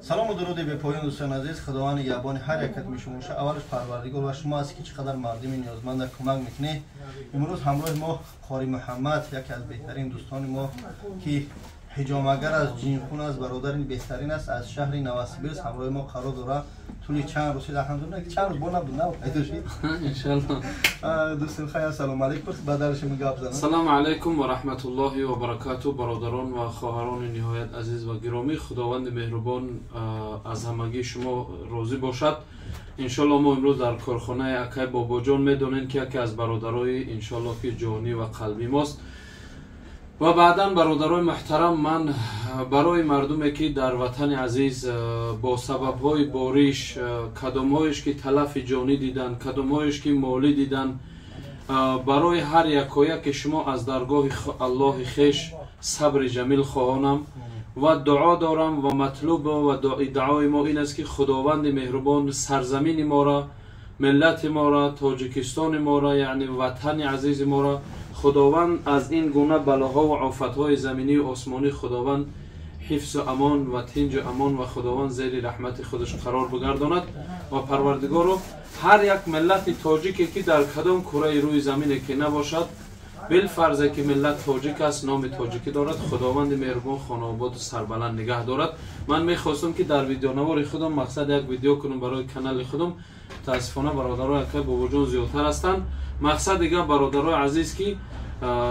سلام و درود به پایان دوستان عزیز. خداوند یگانه هر یک کدوم شما اولش پروردگار و شما است که چقدر مردم نیازمند کمک میکنه. امروز همراه ما قاری محمد، یکی از بهترین دوستان ما که حجامگر از جینخون است، برادر بهترین است، از شهر نوسیبیرس همراه ما قرار داره. طول چند روز الحمدلله چند روز بنا بود نه پیدا شد ان شاء الله. دوستان خیر سلام علیکم. بدرش میگم بزنم. سلام علیکم و رحمت الله و برکاته. برادران و خواهران نهایت عزیز و گرامی، خداوند مهربان از همگی شما راضی باشد. ان شاء الله ما امروز در کارخانه اکای بابا جان میدونین که یکی از برادرای ان شاء الله که جانی و قلبی ماست. و بعدا برادرای محترم، من برای مردمی که در وطن عزیز با سبب‌های بارش، کدام‌هایش که تلف جانی دیدن، کدام‌هایش که مالی دیدن، برای هر یکایی که شما از درگاه الله خویش صبر جمیل خواهانم و دعا دارم و مطلوب و دعای ما این است که خداوند مهربان سرزمین ما را، ملت ما را، تاجیکستان ما را، یعنی وطن عزیز ما را، خداوند از این گونه بلاها و آفتهای زمینی و آسمانی خداوند حفظ و امان و تنج و امان و خداوند زیر رحمت خودش قرار بگرداند. و پروردگار رو هر یک ملت تاجیکی که در کدام کره روی زمین که نباشد، بالفرض که ملت تاجیک است، نام تاجیکی دارد، خداوند مهربان خانه آباد سربلند نگه دارد. من میخواستم که در ویدیو نوار خودم مقصد یک ویدیو کنم برای کانال خودم. متاسفانه برادرای که بابا جان زیادتر هستند. مقصد دیگه برادرای عزیز که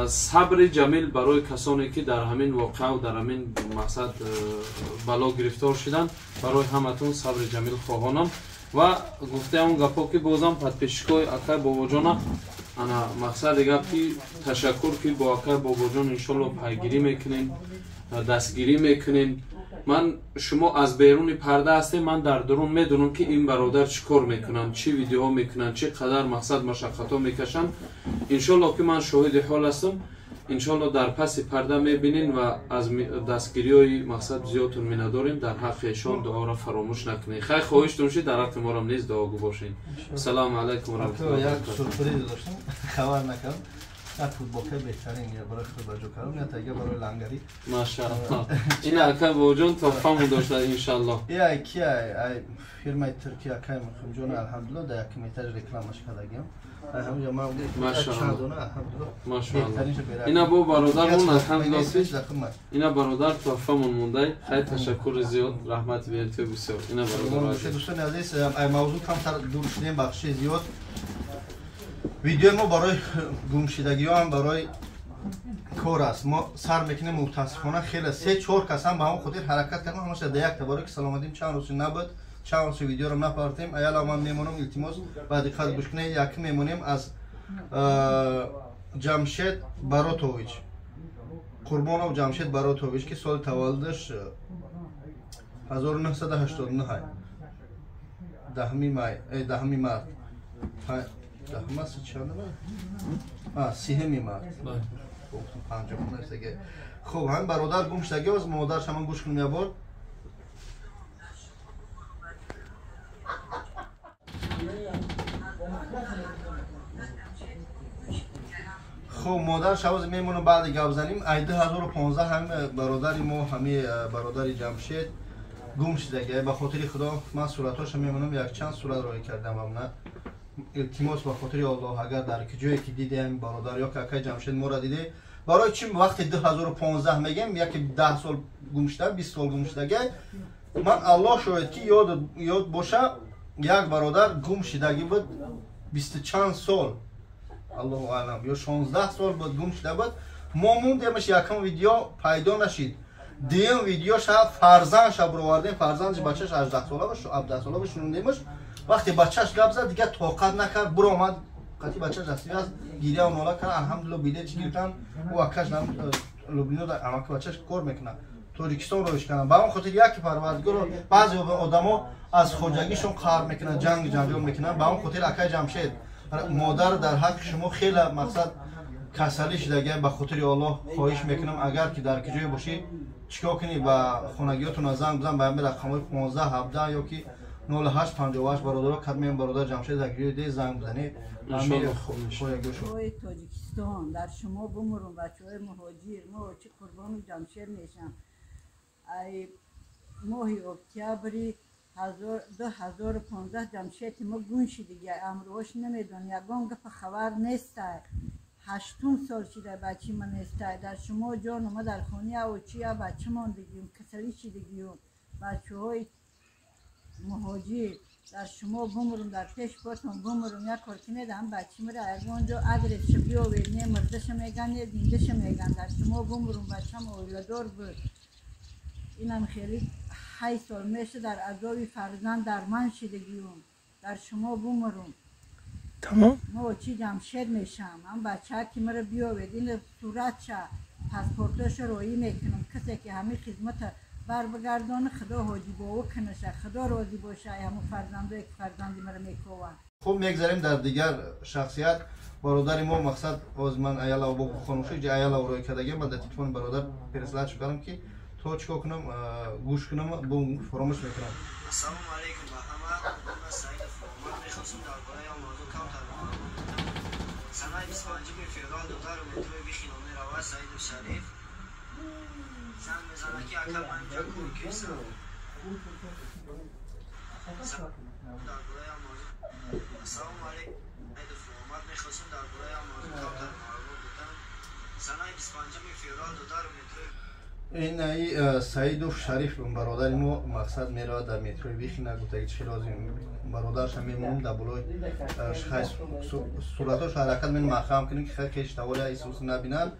صبر جمیل برای کسانی که در همین واقعه و در همین مقصد بلا گرفتار شدن، برای همتون صبر جمیل خواهانم. و گفته اون گپا که بازم پادپیشکای اکای بابا جان، انا مقصد دیگه که تشکر که با اکای بابا جان ان شاء الله پیگیری میکنین، دستگیری میکنین. من شما از بیرون پرده هستید، من در درون میدونم که این برادر چیکار میکنن، چی ویدیوها میکنن، چه قدر مقصد مشقت‌ها میکشن. ان شاء الله که من شاهد حال هستم. ان شاء الله در پس پرده میبینین و از دستگیری‌های مقصد زیادتون مینداریم. در حق ایشان دعا را فراموش نکنید. خیر خواهشتون شید در حق ما را نیز دعاگو باشین. السلام علیکم و رحمت الله و برکاته. سرپرایز داشتم خبر نکردم. یک فوتبالکه بهترین برای خود بجا کردم یا تاگه برای لنگری ماشاءالله. این اکای بابا جان تحفه‌مون داشته ان شاء الله. یا کی فیرمای ترکیه اکای مخم جان الحمدلله در یک میتاج رکلامش کردیم. همونجا ما ماشاءالله ماشاءالله. اینا با برادرمون الحمدلله، اینا برادر تحفه‌مون مونده. خیلی تشکر زیاد، رحمت بیارید بسیار. اینا برادر دوستان عزیز، ای موضوع کم دور شدیم بخش زیاد. ویدیو ما برای گمشدگی ها هم برای کار است. ما سر میکنیم متاسفانه خیلی 3-4 کس هم با هم خودی حرکت کردن. همش در یک تبارک سلامتیم چند روز نبود، چند روز ویدیو رو نپارتیم. ایالا من میمونم التماس بعد دقت گوش کنید. یکی میمونیم از جمشید براتوویچ، قربانov جمشید براتوویچ که سال تولدش 1989 دهمی مارد سیهمی مرد خوب هم برادر گم شدگی از مادرش هم گوش کنیم. یه بار خب مادرش عوض میمونم بعد گپ زنیم. ای 2015 هم برادری ما همه برادری جمشید گم شدگی. به خاطر خدا من صورتاش میمونم یک چند صورت رای کردم. نه التماس به خاطر الله اگر در جایی که دیدیم برادر یا کاکای جمشید ما را دیده، برای چی وقتی 2015 میگم یکی 10 سال گمشده 20 سال گمشدگی، من الله شاید که یاد باشه یک برادر گم شدگی بود 20 چند سال، الله اعلم، یا 16 سال بود گم شده بود. ما موندیمش یکم ویدیو پیدا نشید. دیم ویدیوش فرزندش برآوردیم، فرزندش بچهش 18 ساله باشه 17 ساله باشه موندیمش. وقتی بچهش گپ زد دیگه طاقت نکرد برو آمد قطعی بچهش دستی از گیریه و ناله کرد. الحمدلله بیده چی گرفتن و اکش نم لبنان در امک بچهش کار میکنه تاجیکستان روش کنن. با اون خاطر یک پروردگار بعضی آدما از خواجگیشون قهر میکنن، جنجال میکنن. با اون خاطر اکای جمشید مادر در حق شما خیلی مقصد کسلی شدگی. به خاطر الله خواهش میکنم اگر که در کجای باشی چیکار کنی و خونگیاتون زنگ بزن به همین رقم‌های 15 17 یا که 08 58 برادرها کدمیم برادر جمشید زگری دی زنگ بزنید. امیر خوی تاجیکستان در شما بمرون بچه‌های مهاجر ما چه قربان جمشید میشن. ای ماه اکتبر 2015 جمشید ما گون شده امروش نمیدون یگان گپ خبر نیست 8 سال شده بچه من نیست در شما جان ما در خانه او چیا بچه من دیگیم کسلی شدگیم بچه های مهاجر در شما بمرون در پیش باتون بمرون یک کار کنید هم بچه مرا اگرانجا ادرس شبیه و نه مردش میگن نه دیندش میگن در شما بمرون بچه هم اویلدار بود اینم خیلی 8 سال میشه در عذاب فرزند در من شدگیم در شما بمرون تمام ما چی جمشید میشم هم بچه که مرا بیاوید این صورت شه پاسپورتش رویی میکنم کسی که همه خدمت بر بگردان خدا حاجی باو کنشه خدا راضی باشه همه فرزندایی که فرزندی مرا میکوان. خب میگذاریم در دیگر شخصیت برادر ما مقصد از من ایالا و با خانوشی جای ایالا و روی کدگی من در تلفن برادر پرسلات شکرم که تو چیکار کنم گوش کنم با فراموش میکنم. السلام علیکم با همه من سعید فرمان میخواستم درباره موضوع کم تر سنه 25 فوریه دختر مترو بیخینومی روا سعید شریف زن میزنه که اکل من اینجا کور کیسم درباره موضوع السلام علیکم سعید فرمان میخواستم درباره موضوع کم تر معلومات بدم سنه 25 فوریه دختر مترو این سعید شریف برادر ما مقصد میره در مترو بیخینه گفته چه لازم برادرش هم میمونم در بالای صورتاش حرکت من مخام کنیم که خیلی اشتغال ایسوس نبینن.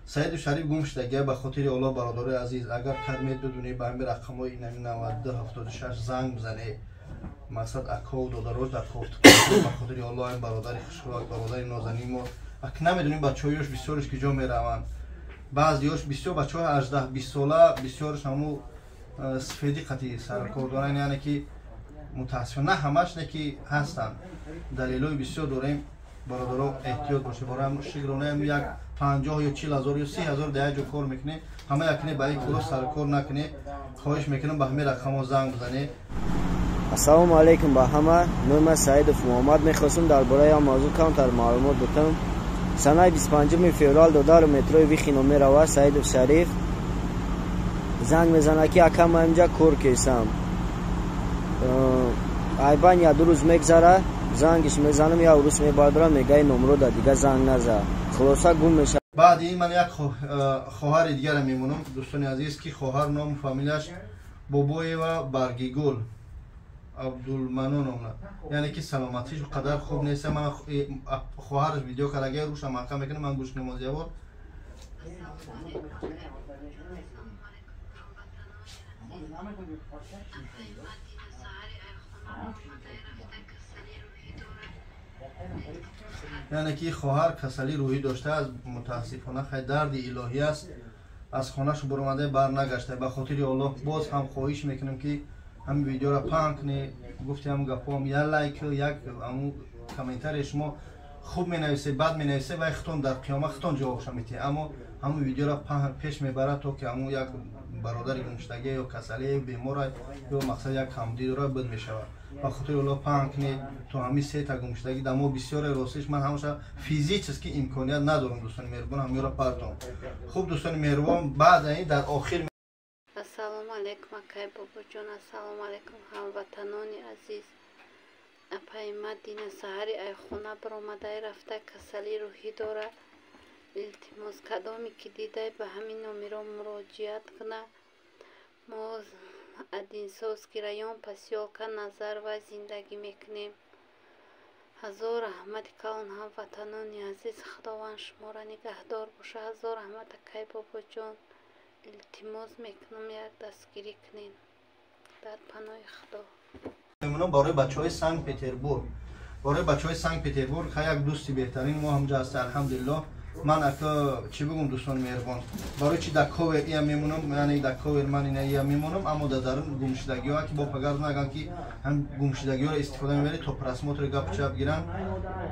سعید شریف گم شدگی به خاطر اولا برادر عزیز اگر کدمت بدونی به همین رقمای این 92 76 زنگ بزنه مقصد اکاو داداروش در کوفت به خاطر اولا این برادر خوشحال برادر نازنین ما اک نمیدونیم بچه‌هاش بسیارش که جا میروند بعضیاش بسیار بچه‌ها 18 20 ساله بسیارش همو سفیدی قطعی سرکار دارن یعنی که متاسفانه همش نه که هستن دلیلای بسیار داریم برادرها احتیاط باشه برای هم شگرانه هم یک 50 یا 40 هزار یا 30 هزار دیگه جو کار میکنه همه یکنه برای کورو سرکار نکنه خواهش میکنم به همه رقم زنگ بزنه. السلام علیکم با همه من سعید محمد میخواستم درباره موضوع کمتر معلومات بدم. سنه 25 فوریه دختر مترو بیخینومی روا سعید شریف زنگ میزنه که اکم اینجا کور کیسم ایبان یا 2 روز میگذره زنگش میزنم یا روز میبادرم میگه نمرو دا دیگه زنگ نزن خلاصه گم میشه. بعد این من یک خواهر دیگر میمونم دوستان عزیز که خواهر نام فامیلش بابای و برگیگل عبدالمنون نامه یعنی که سلامتیش قدر خوب نیست. من خواهرش ویدیو کرده روش هم حقا میکنه من گوش نمازی بار. یعنی که خواهر کسلی روحی داشته از متاسفانه خیلی درد الهی است از خانهش برآمده بر نگشته به خاطر الله باز هم خواهش میکنم که همین ویدیو را پهن کنی گفتم گپام یا لایک یک کامنتار شما خوب مینویسه بد مینویسه و ختم در قیامت ختم جوابش میده اما همون ویدیو را پیش میبره تا که همون یک برادر گمشدگی یا کسلی بیمار یا مقصد یک کمدید را بد میشود و خاطر الله پهن کنی تو همین سه تا گمشدگی دمو بسیار راستش من همش فیزیک است که امکانیت ندارم دوستان مهربان همین را پرتون خوب دوستان مهربان بعد این در آخر السلام علیکم اکای بابا جان السلام علیکم هموطنان عزیز پیامد دین سحری ای خونه برآمده رفته کسلی روحی داره التماس کدامی که دیده به همین نمره مراجعت کنه ما ادین سوز که رایان پسیالکا نظر و زندگی میکنیم هزار رحمت کلان هموطنان عزیز خداوند شما را نگهدار باشه هزار رحمت اکای بابا جان التماس میکنم یک دستگیری کنین در پناه خدا. میمونم برای بچهای سنت پترزبورگ برای بچهای سنت پترزبورگ یک دوستی بهترین ما همجا هست الحمدلله من اکا چی بگم دوستان مهربان برای چی دکاور ای میمونم یعنی دکاور من اینایی میمونم اما در درون گمشدگی ها که با پگرد نگن که هم گمشدگی ها را استفاده میبری تا پرسمات رو گپ چپ گیرن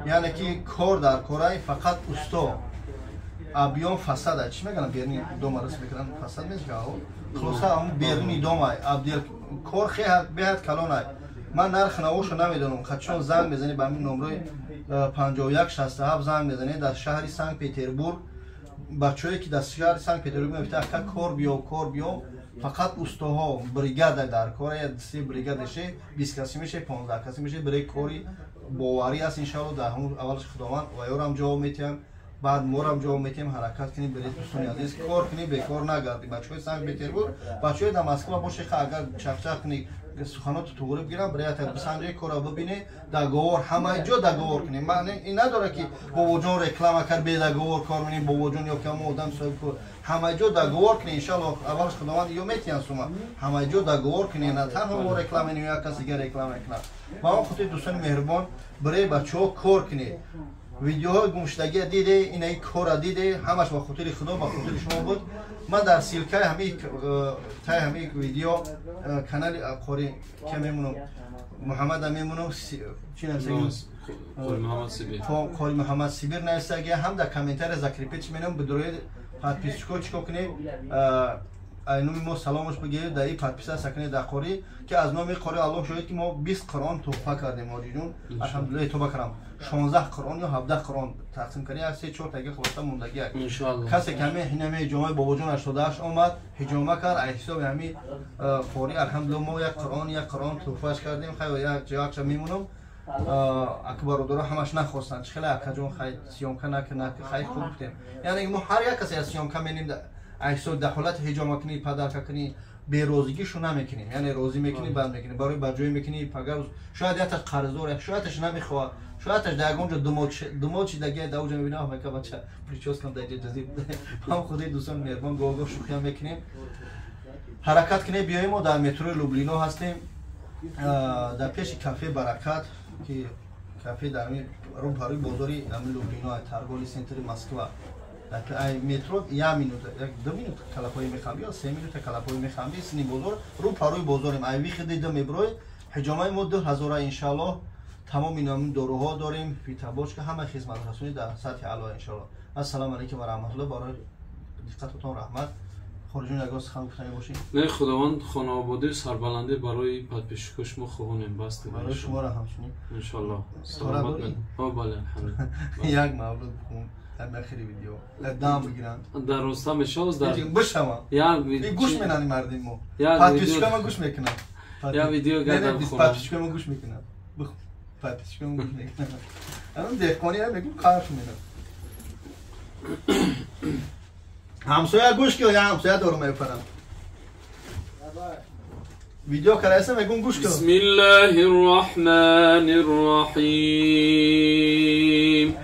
یعنی که کار در کارای فقط استا ابیان فساد چی میگن بیرنی دوم راست میکنن فساد میشه خلاصا هم بیرنی دوم ابدیل کار خیلی بهت کلان من نرخ نواشو نمیدونم خدشان زنگ میزنی به همین نمره 5167 زنگ میزنی در شهر سنت پترزبورگ بچه‌ای که در شهر سنت پترزبورگ میفته کار بیا فقط استوها بریگاد در کار یا دستی بریگادشه 20 کسی میشه 15 کسی میشه برای کاری باوری است ان شاء الله. در همون اولش خداوند و یارم جواب میتیم بعد مورم جواب میتیم حرکت کنیم برای دوستان عزیز کار کنیم بیکار نگردیم. بچهای سنگ بیتر بود بچهای در مسکو باشه اگر چخچخ کنی سخنات تو غریب گیرم برای تبسنجه کارا ببینه در گوار همه جا در گوار کنیم. معنی این نداره که با وجون رکلام کر به در گوار کار کنیم با وجون یا کم آدم صاحب کار همه جا در گوار کنیم ان شاء الله. اولش خداوند یو میتین سوما همه جا در گوار کنیم نه تنها با رکلام یا کسی دیگه رکلام نکنه. ما خودت دوستان مهربان برای بچه‌ها کار کنید. ویدیوهای گمشدگی دیده اینای کار دیده همش با خاطر خدا با خاطر شما بود. من در سیلکه همین ویدیو کانال قاری که میمونم محمد میمونم چی نمیگم قاری محمد سیبیر نوشته هم در کامنتار ذکر پیچ میکنم بدروی پادپیسکو چیکو کنی اینومی ما سلامش بگیرید در این پادپیسا سکنه در قاری که از نام قاری الله شاید که ما 20 قرآن تحفه کردیم ماجی جون الحمدلله توبه کردم 16 قرآن یا 17 قرآن تقسیم کردیم از 3 4 تا دیگه خلاصه موندگی ان شاء الله. کسی که همین جمعه بابا جون 88 اومد حجامه کرد حساب همین قاری الحمدلله ما یک قرآن تحفهش کردیم. خیلی یک میمونم اکبر و دورا همش نخواستن خیلی اکجون خیلی سیامکه نکنه خیلی خوب بودیم. یعنی ما هر یک کسی از سیامکه می‌بینیم ایسو در حالت حجامه کنی پدر کنی به روزگیشو نمیکنیم. یعنی روزی میکنی بعد میکنی برای بجوی میکنی پگر شاید یه تا قرضدار شایدش نمیخواد شایدش در اونجا دو ماچ دیگه در اونجا میبینه که بچه پریچوس کم در جزیره هم خودی دوستان مهربان گوگو شوخی میکنیم حرکت کنیم بیایم و در مترو لوبلینا هستیم در پیش کافه برکت که کافه در رو پروی بازاری امن لوبلینا ترگولی سنتر مسکو در مترو یا مینوت دو مینوت کلاپای میخوام یا 3 مینوت کلاپای میخوام سنی بازار رو پروی بازاریم ای وی خدی دم بروی حجامه ما 2000 ان شاء الله تمام اینا داروها داریم فیتابوش که همه خدمت رسونی در سطح اعلی ان شاء الله. السلام علیکم و رحمت الله. برای دقتتون رحمت. خورجون اگه سخن گفتنی باشین. نه خداوند خانواده سربلندی برای پادپیشکش ما خوانیم بس برای شما را همچنین ان شاء الله. سلامت باشید. بله الحمدلله. یک مولود بخون در آخری ویدیو دام بگیرن در رستم شاز در بشما یک گوش می‌نانی مردیم ما پادپیشکا ما گوش میکنم یا ویدیو گردم خونم پادپیشکا ما گوش میکنم پادپیشکا ما گوش میکنم الان دهقانی هم میگم کارش میکنم همسایه گوش کن یا همسایه دارو میپرم ویدیو کرایسه میگم گوش کن. بسم الله الرحمن الرحیم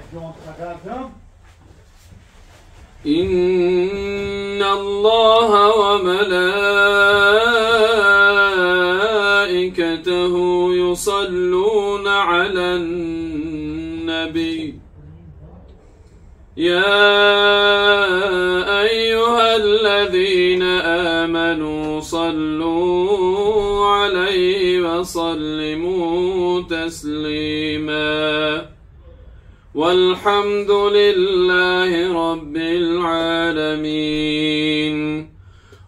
إن الله وملائكته يصلون على النبي يا أيها الذين آمنوا صلوا عليه وسلموا تسليما والحمد لله رب العالمين.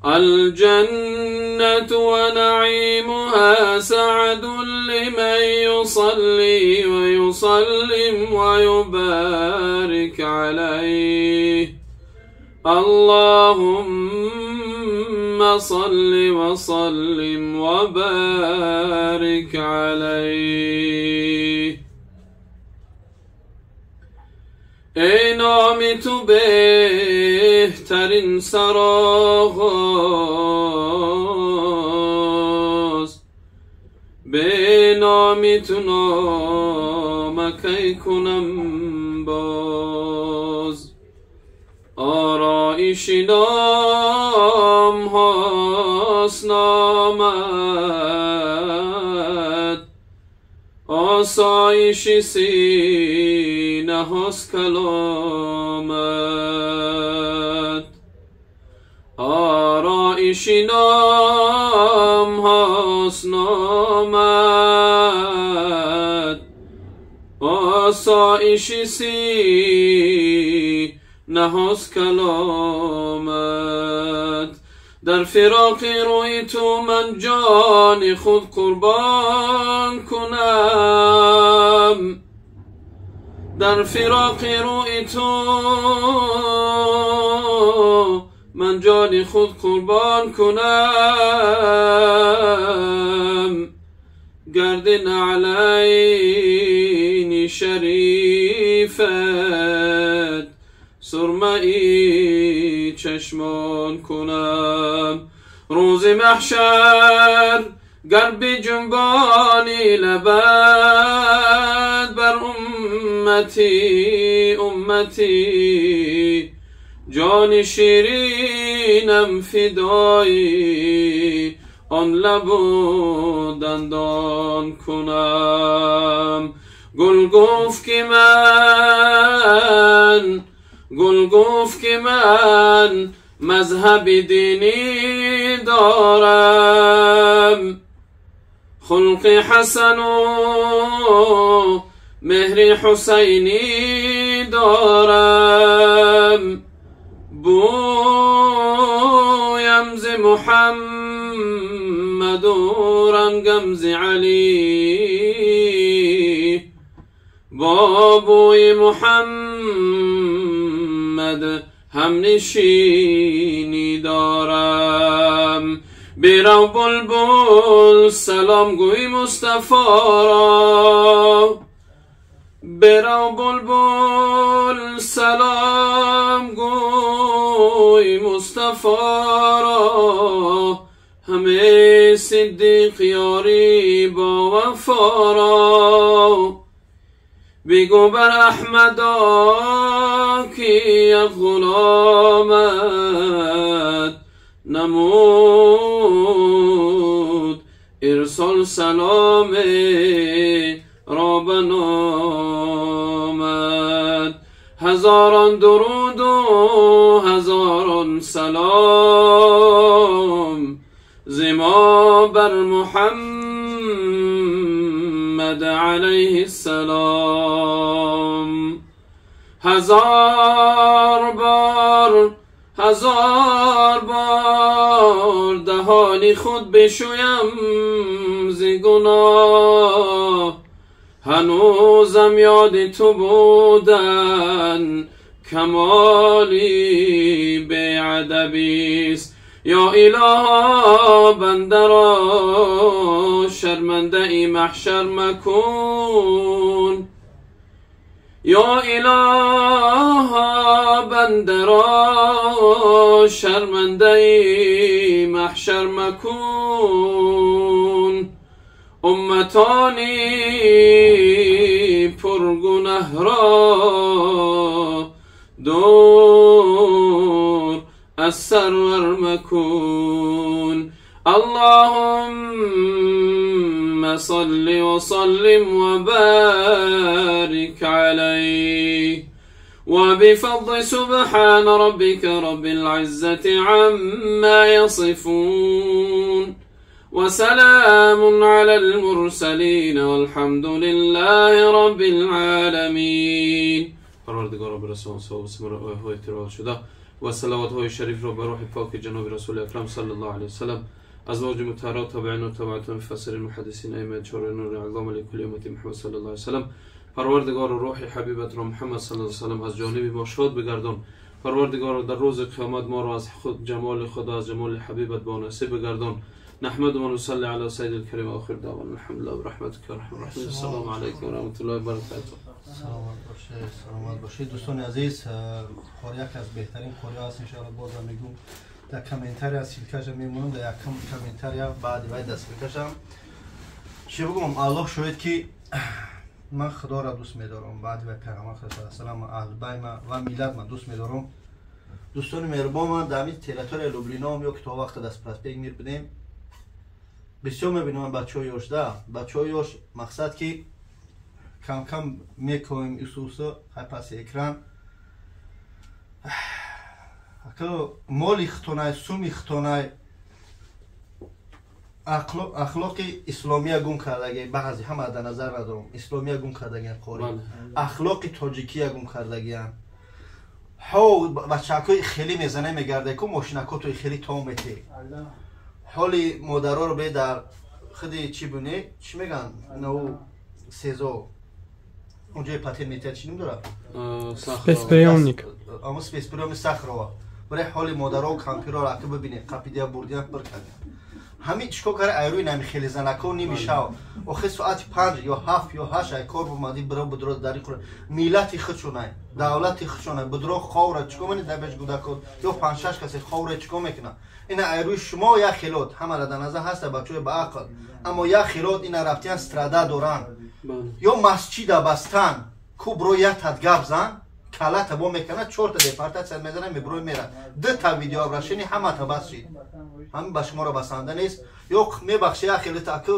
الجنة ونعيمها سعد لمن يصلي ويسلم ويبارك عليه. اللهم صل وسلم وبارك عليه. ای نام تو بهترین سرآغاز به نام تو نامکی کنم باز. آرایش نام هاست نامد آسایش سینه هاست کلامت. آرایش نام هاست نامت آسایش سینه هاست کلامت. در فراق روی تو من جان خود قربان کنم. در فراق روی تو من جان خود قربان کنم گرد نعلین شریفت سرمه چشمان کنم روز محشر گر به جنبانی لبد بر امتی جان شیرینم فدای آن لب و دندان کنم گل گفت که من مذهب دینی دارم خلق حسن و مهر حسینی دارم بویم ز محمد و رنگم ز علی با بوی محمد هم نشینی دارم برو بلبل سلام گوی مصطفی را برو بلبل سلام گوی مصطفی را همه صدیق یاری با وفا را بگو بر احمدا که یک غلامت نمود ارسال سلام را بنامد هزاران درود و هزاران سلام زما بر محمد علیه السلام هزار بار دهانی خود بشویم ز گناه هنوزم یاد تو بودن کمالی به ادبیست یا اله بنده را شرمنده ای محشر مکن یا اله بنده را شرمنده ای محشر مکن امتانی پرگنه را دور از سرور مکن اللهم صل وسلم وبارك عليه وبفضل سبحان ربك رب العزة عما يصفون وسلام على المرسلين والحمد لله رب العالمين. پروردگار به رسول صلی الله علیه و آله شده و صلوات های شریف را به روح پاک جناب رسول اکرم صلی الله علیه و سلم ازواج مطهرات تابعین و تبعات مفسرین محدثین ائمه چهار نور اعظم لکل امت محمد صلی الله علیه و سلم. پروردگار روح حبیبت را محمد صلی الله علیه و سلم از جانب ما شاد بگردان. پروردگار در روز قیامت ما را از خود جمال خدا از جمال حبیبت با نصیب بگردان. نحمد و نصلی علی سید الکریم و آخر دعوانا الحمد لله برحمتک ارحم الراحمین. السلام علیکم و رحمت الله و برکاته. سلامت باشید دوستان عزیز. یک از بهترین کوریا است ان شاء الله. بازم میگم در کامنتاری از سیلکاش میمونم در یک کامنتاری بعد وای دست میکشم. چی بگم الله شاید که من خدا را دوست میدارم بعد و پیغمبر صلی الله علیه و سلم اهل بیت و ملت من دوست میدارم. دوستان مهربان من در این تریتوری لوبلینا هم تا وقت دست پس پیگ میر بدیم بسیار میبینم بچه‌های یاش مقصد که کم کم میکنیم ایسوسا های پس اکران اکل مال اختونای سوم اختونای اخلاق اسلامی گم کردگی بعضی همه در نظر ندارم اسلامی گم کردگی قوری اخلاق تاجیکی گم کردگی ها بچه‌های خیلی میزنه میگرده که ماشینکاتو خیلی تام میته حالی مادرها رو به در خودی چی بونه چی میگن نو سیزو اونجای پاتین میتر چی نمیداره سپیسپریونیک اما سپیسپریونیک سخروا برای حال مادرها و کامپیرها را که ببینید قپیدیا بردیا پر کردیم همین چیکار کار ایروی نمی خیلی زنکو نمیشه آخه ساعت 5 یا 7 یا 8 ای کار بمادی برو بدرو داری خور میلتی خودشونه دولتی خودشونه بدرو خاور چیکار منی دبش گوداکو یا 5 6 کسی خاور چیکار میکنه این ایروی شما یا خیلات همه را در نظر هست بچه‌ی با عقل اما یا خیلات این رفتن استرادا دوران یا مسجد بستن کو برو یا تدگاب زن کلا تبو میکنه 4 تا دیپارتمنت میزنه میبرو میره 2 تا ویدیو ابرشنی همه تا بسید همین به شما را بسنده نیست یا میبخشی خیلی تا که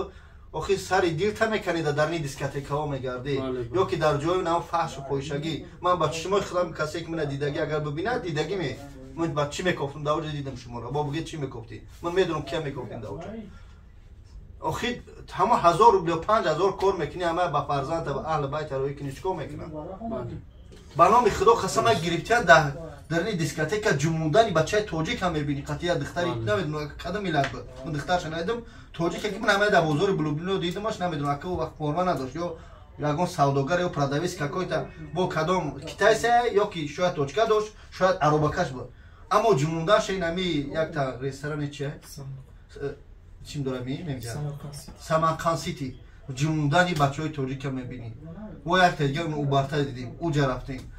آخی سری دیر تا میکنید درنی دیسکاتیکا ها میگردی یا که در جای نو فحش و پویشگی من با چشم خودم کسی که من دیدگی اگر ببینه دیدگی می من با چی میگفتم داوجه دیدم شما را با بگید چی میگفتی من میدونم کی میگفتین داوجه آخی همه 1000 روبل 5000 کار میکنی همه با فرزند و اهل بیت روی کنی چیکار میکنن با نام خدا قسم گرفتن در این دیسکاتیک جمودانی بچه توجیک هم میبینی قطعا دختری نمیدونم کدام ملت بود من دخترش ندیدم توجیک که من همه در بازار بلوبلینو دیدمش نمیدونم که وقت فرما نداشت یا یگان سوداگر یا پرادویس کاکویتا با کدام کیتایسه یا کی شاید توجکا داشت شاید عربکش بود اما جموداش این همی یک تا رستوران چیه چیم داره میگم سمرقند سیتی جمودانی بچهای توجیک هم میبینی و یک تا دیگه اون برتر دیدیم اوجا رفتیم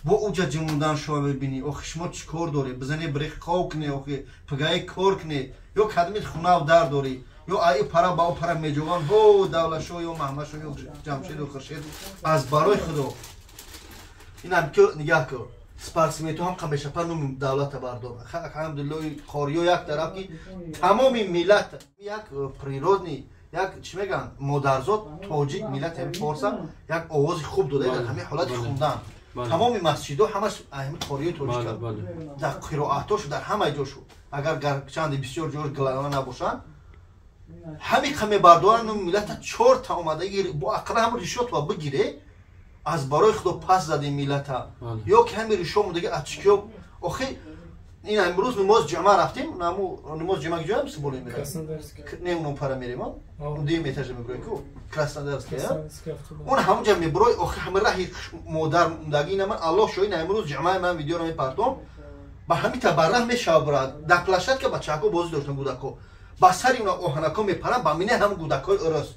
با اوجا جمودان شما میبینی اوخ شما چیکار داری بزنی بریخ قاو کنی اوخ پگای کار کنی یا کدمیت خونه و در داری یا ای پرا با پرا میجوان هو دولت شو یا محمد شو یا جمشید و خورشید از برای خدا این هم که نگاه کن سپارسیمیتو هم قبل شپر نم دولت بردار الحمدلله خاریو یک طرف کی تمام ملت یک پریرودنی یک چی میگن مادرزاد توجیک ملت هم فارسا یک آواز خوب داده در همه حالت خوندن تمام مسجدها همش اهمیت خاریو توجیک در قرائتاش در همه جاشو اگر چند بسیار جور گلانه نباشن همین کمی بردارن و ملت 4 تا اومده با اقرا هم ریشوت و بگیره از برای خدا پس زده ملت یا که همین ریشو دیگه اچکیو آخه این امروز نماز جمعه رفتیم نماز جمعه کجا هست بولیم میره نه اونم پارا میریم اون دیم اتاج میبریم کو کراسنودرسکی اون همونجا میبروی آخه همه راه مادر داگی نم الله شوی امروز جمعه من ویدیو رو میپرتم با همین تبرع میشابرد در پلاشت که بچه‌ها بازی داشتن گوداکو با سری اونا اوهناکو میپرن با مینه هم گوداکای ارس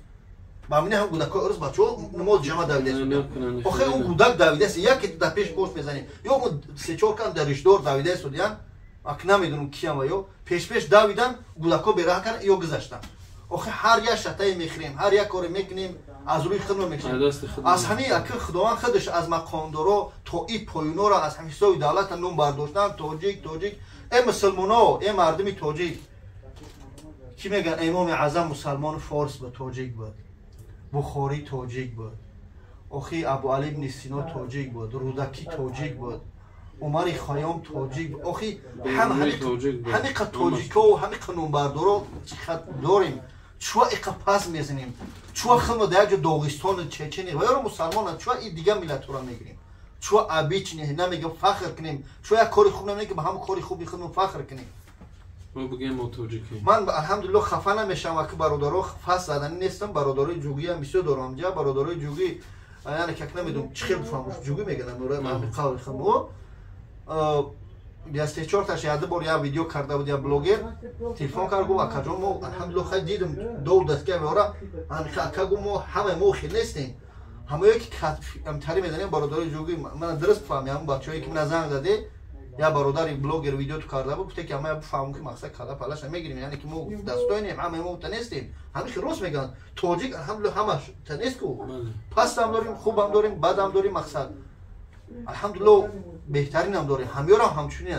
با مینه هم گوداکای ارس بچه‌ها نماز جمعه دویده آخه اون گوداک دویده است یکی در پیش پشت میزنی یا اون سه چهار کن درش دور دویده است دیدن اک نمیدونم کیم و یا پیش دویدن گوداکو براه کردن یا گذاشتن آخه هر یک شتای میخریم هر یک کاری میکنیم از روی خودمون میکنیم از همین اک خداوند خودش از مقامدارا تا این پایونا را از حساب دولت نون برداشتن توجیک ای مسلمانا ای مردمی توجیک کی میگن امام اعظم مسلمان فارس به توجیک بود بخاری توجیک بود اخی ابو علی بن سینا توجیک بود رودکی توجیک بود عمر خیام توجیک بود اخی همه توجیکا و همه قانون بردارا چقدر داریم چوا اقپاس میزنیم چوا خم در جو داغستان چچنی و یا مسلمان چوا این دیگه ملت را میگیریم چوا ابیچ نه نمیگم فخر کنیم چوا یک کاری خوب نمیگم هم کاری خوب میخونم فخر کنیم ما بگیم توجیکی من الحمدلله خفه نمیشم که برادرها فاس زدن نیستم برادرای جوگی هم بسیار دارم اینجا برادرای جوگی یعنی که نمیدونم چی خیلی بفهمش جوگی میگن من قول خمو بیاسته 4 تا شاید بار یا ویدیو کرده بود یا بلاگر تلفن کرد گفت اکجان ما الحمدلله خیلی دیدم دو دستگاه میاره اکجان ما همه ما خیلی نیستیم همه یک امتحانی میدنیم برادرای جوگی من درست فهمیدم بچه‌ای که من زنگ زده یا برادری بلاگر ویدیو تو کرده بود گفته که همه بفهمم که مقصد کلا پلاش میگیریم یعنی که ما دستاینیم همه ما تنستیم همه خروس میگن توجیک الحمدلله همش تنست کو پس هم داریم خوب هم داریم بد هم داریم مقصد الحمدلله بهترین هم داریم همیار هم همچنین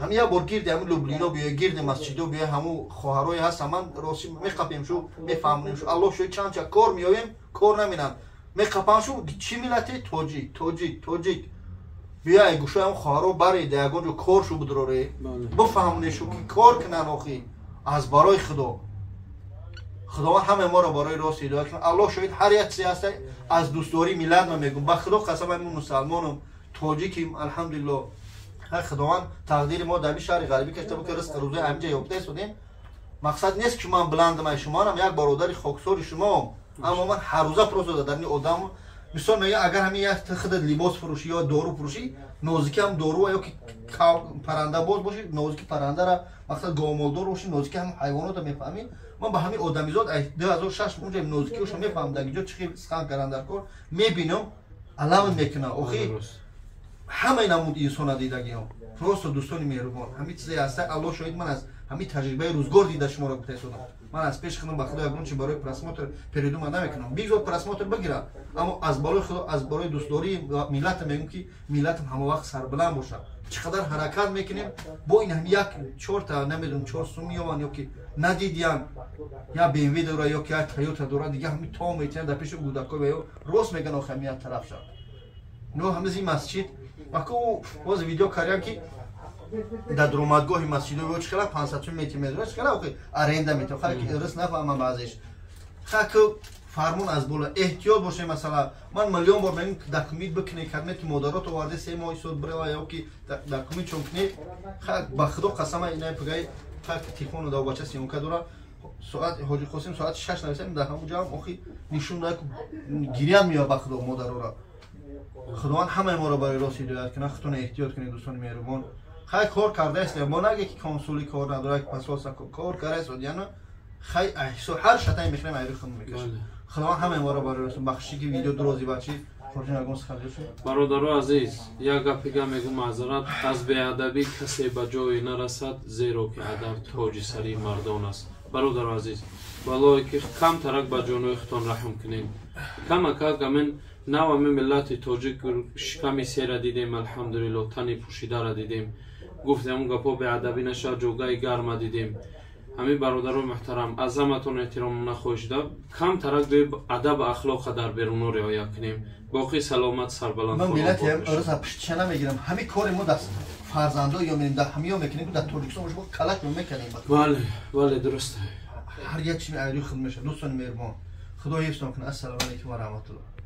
همه یا بار گیرد همون لوبلینا بیا گیرد مسجدو بیا همون خواهرای هست من راسی میخپیم شو میفهمیم شو الله شو چند کار میایم کار نمینن میخپام شو چی ملتی توجیک بیا ای گوشه هم خواهرو بری دیگه جو کار شو بدروره بفهمونه شو که کار کنن آخی از برای خداوند همه ما رو برای راست هدایت کنه الله شاید هر یک سیاست از دوستداری ملت ما میگم با خدا قسم من مسلمانم توجیکیم الحمدلله هر خداوند تقدیر ما در شهر غریبی کشته بود که رزق روزه همینجا یافته شدیم مقصد نیست که من بلندم شما هم یک برادر خاکسار شما اما من هر روزه پروسه در این آدم مثال میگه اگر همین یک خود لباس فروشی یا دارو فروشی نازکی هم دارو یا که پرنده باز باشی نازکی پرنده را مثلا گامالدار باشی نازکی هم حیوانات رو میفهمی من با همین آدمیزاد 2006 اونجا نازکی رو میفهمم در اینجا چی سخن کردن در کار میبینم علم میکنه آخی همه نمود انسان دیدگی هم راست دوستان مهربان همین چیزی هست الله شاهد من از همین تجربه روزگار دیده شما را گفته شدم من از پیش خودم به خدا یگون چی برای پرسماتر پریدو من نمیکنم بیزاد پرسماتر بگیره اما از بالای خدا از بالای دوستداری ملت میگم که ملت همه وقت سربلند باشه چقدر حرکت میکنیم با این هم یک 4 تا نمیدونم 4 سومی یا که ندیدیم یا BMW داره یا که تویوتا داره دیگه همین تا میتونه در پیش گودکای یا راست میگن آخه میاد طرف شد نو همه زی مسجد وقتی باز ویدیو کردم که در درآمدگاه مسجد رو چقدر 500 متر چقدر اوکی ارنده میتونه خالی که درست نفهمم بعضیش خالی فرمون از بالا احتیاط باشه مثلا من میلیون بار میگم داکومنت بکنی کدمت که مدارات وارد 3 ماه سود بره یا که داکومنت چون کنی خالی با خدا قسم اینا پگای خالی تلفن دو بچه سیون کدورا ساعت حاجی قاسم ساعت 6 نوشتم در همونجا هم اخی نشون داد گیریان میاد با خدا مدارا خداوند همه ما رو برای راست هدایت کنه خودتون احتیاط کنید دوستان مهربان خیلی کار کرده است ما نگه که کنسولی کار نداره که پاسپورت کار کرده است یعنی خیلی هر شتای میخریم ایرو خون میکشه خداوند همه ما رو برای راست بخشی که ویدیو درازی بچی خودتون اگونس خرید شد برادران عزیز یک گپی میگم معذرت از بیادبی کسی به جایی نرسد زیرا که ادب تاج سری مردان است برادران عزیز والله که کم ترک به جانوی خودتون رحم کنین کم من نو همه ملت تاجیک شکمی سیر دیدیم الحمدلله تنی پوشیده را دیدیم گفتیم اون گپا به ادبی نشه جوگای گرم دیدیم همین برادران محترم از همتون احترام نخواهش دارم کم ترک به ادب اخلاق در بیرون رعایت کنیم باقی سلامت سربلند من ملت ارز پشتش نمیگیرم همین کار ما دست فرزندا یا میریم در همیا میکنیم در ترکستان مشو کلک میکنیم بله درسته هر یک چیزی ایرو خود میشه دوستان مهربان خدا حفظتون کنه السلام علیکم و رحمت الله